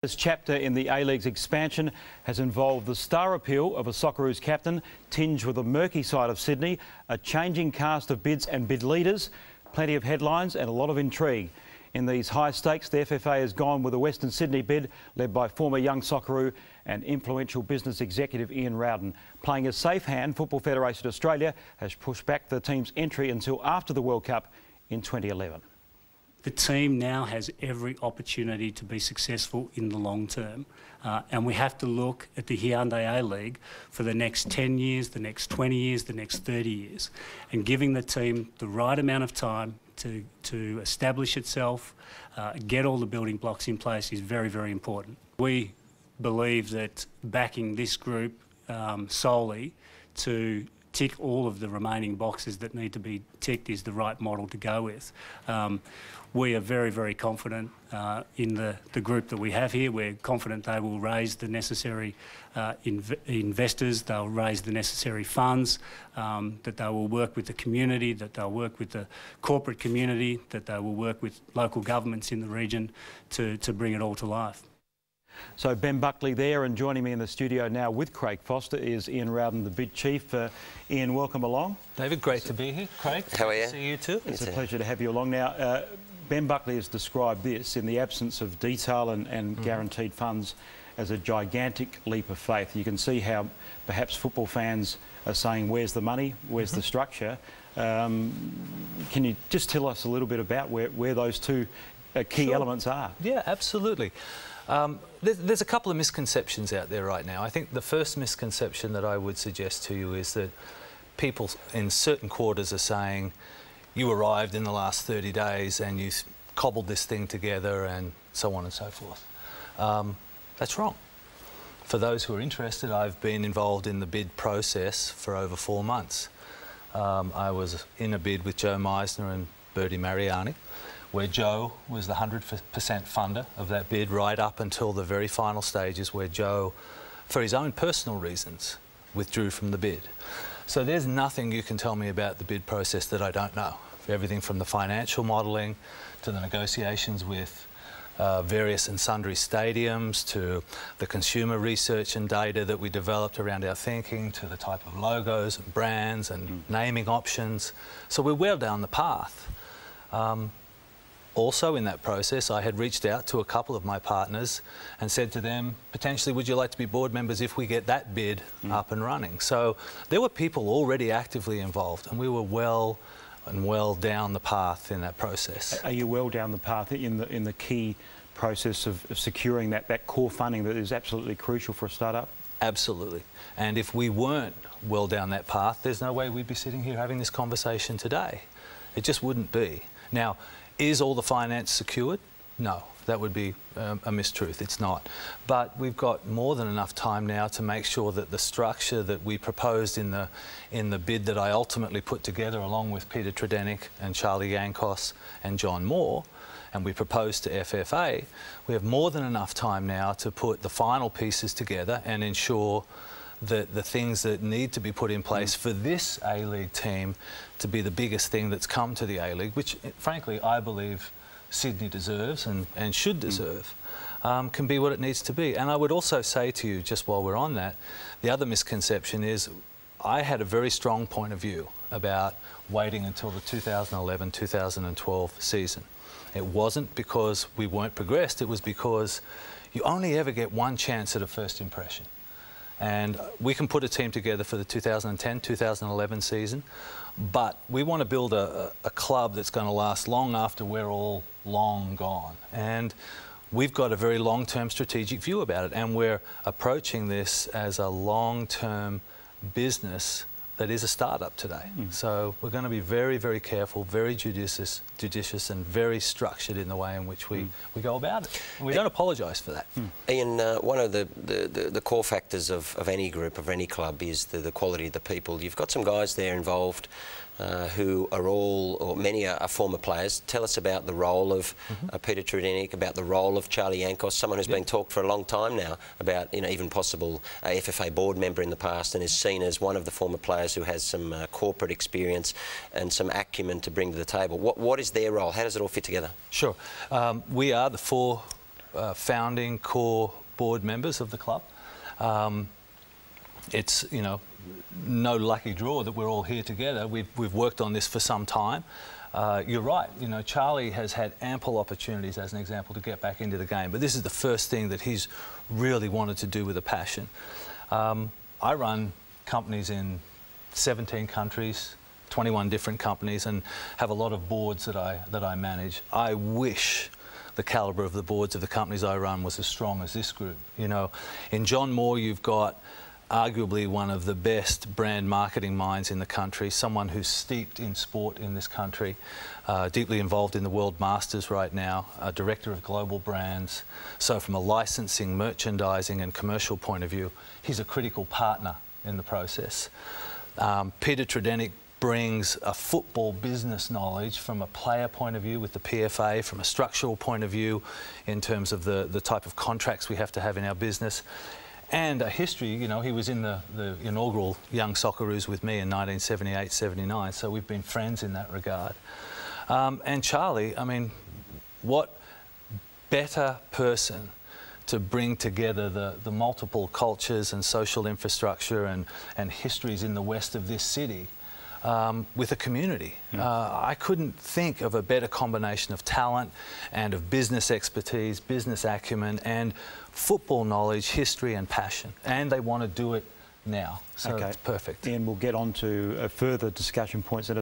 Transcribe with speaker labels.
Speaker 1: This chapter in the A-League's expansion has involved the star appeal of a Socceroos captain, tinged with the murky side of Sydney, a changing cast of bids and bid leaders, plenty of headlines and a lot of intrigue. In these high stakes, the FFA has gone with a Western Sydney bid led by former young Socceroo and influential business executive Ian Rowden. Playing a safe hand, Football Federation Australia has pushed back the team's entry until after the World Cup in 2011.
Speaker 2: The team now has every opportunity to be successful in the long term, and we have to look at the Hyundai A-League for the next 10 years, the next 20 years, the next 30 years, and giving the team the right amount of time to establish itself, get all the building blocks in place is very, very important. We believe that backing this group solely to tick all of the remaining boxes that need to be ticked is the right model to go with. We are very, very confident in the group that we have here. We're confident they will raise the necessary investors, they'll raise the necessary funds, that they will work with the community, that they'll work with the corporate community, that they will work with local governments in the region to bring it all to life.
Speaker 1: So Ben Buckley there, and joining me in the studio now with Craig Foster is Ian Rowden, the bid chief. Ian, welcome along.
Speaker 3: David, great to be here. Craig,
Speaker 4: how are you?
Speaker 3: See you too.
Speaker 1: It's a pleasure to have you along. Now, Ben Buckley has described this, in the absence of detail and guaranteed funds, as a gigantic leap of faith. You can see how perhaps football fans are saying, where's the money, where's the structure? Can you just tell us a little bit about where those two key elements are?
Speaker 3: Yeah, absolutely. There's a couple of misconceptions out there right now. I think the first misconception that I would suggest to you is that people in certain quarters are saying you arrived in the last 30 days and you cobbled this thing together and so on and so forth. That's wrong. For those who are interested, I've been involved in the bid process for over 4 months. I was in a bid with Joe Meisner and Bertie Mariani, where Joe was the 100% funder of that bid right up until the very final stages, where Joe, for his own personal reasons, withdrew from the bid. So there's nothing you can tell me about the bid process that I don't know. Everything from the financial modelling to the negotiations with various and sundry stadiums, to the consumer research and data that we developed around our thinking, to the type of logos and brands and naming options. So we're well down the path. Also in that process, I had reached out to a couple of my partners and said to them, potentially, would you like to be board members if we get that bid up and running? So there were people already actively involved, and we were well down the path in that process.
Speaker 1: Are you well down the path in the key process of securing that core funding that is absolutely crucial for a startup?
Speaker 3: Absolutely. And if we weren't well down that path, there's no way we'd be sitting here having this conversation today. It just wouldn't be. Now, is all the finance secured? No, that would be a mistruth. It's not. But we've got more than enough time now to make sure that the structure that we proposed in the bid that I ultimately put together along with Peter Tredenick and Charlie Yankos and John Moore, and we proposed to FFA, we have more than enough time now to put the final pieces together and ensure that the things that need to be put in place for this A-League team to be the biggest thing that's come to the A-League, which frankly I believe Sydney deserves and should deserve, can be what it needs to be. And I would also say to you, just while we're on that, the other misconception is I had a very strong point of view about waiting until the 2011-2012 season. It wasn't because we weren't progressed, it was because you only ever get one chance at a first impression. And we can put a team together for the 2010-2011 season, but we want to build a club that's going to last long after we're all long gone. And we've got a very long-term strategic view about it, and we're approaching this as a long-term business that is a startup today. So we're going to be very, very careful, very judicious and very structured in the way in which we go about it. And we don't apologise for that.
Speaker 4: Ian, one of the core factors of any group, of any club, is the quality of the people. You've got some guys there involved who are all, or many are former players. Tell us about the role of Peter Tredenick, about the role of Charlie Yankos, someone who's been talked for a long time now about, even possible FFA board member in the past, and is seen as one of the former players who has some corporate experience and some acumen to bring to the table. What is their role? How does it all fit together?
Speaker 3: Sure. We are the four founding core board members of the club. It's, you know, no lucky draw that we're all here together. We've worked on this for some time. You're right, you know, Charlie has had ample opportunities, as an example, to get back into the game, but this is the first thing that he's really wanted to do with a passion. I run companies in 17 countries, 21 different companies, and have a lot of boards that I manage. I wish the calibre of the boards of the companies I run was as strong as this group. You know, in John Moore, you've got arguably one of the best brand marketing minds in the country, someone who's steeped in sport in this country, deeply involved in the World Masters right now, a director of global brands. So from a licensing, merchandising and commercial point of view, he's a critical partner in the process. Peter Tredenick brings a football business knowledge from a player point of view with the PFA, from a structural point of view in terms of the type of contracts we have to have in our business, and a history. You know, he was in the inaugural Young Socceroos with me in 1978-79, so we've been friends in that regard. And Charlie, I mean, what better person to bring together the multiple cultures and social infrastructure and histories in the west of this city with a community. I couldn't think of a better combination of talent and of business expertise, business acumen and football knowledge, history and passion. And they want to do it now. So it's perfect.
Speaker 1: Ian, we'll get on to further discussion points in a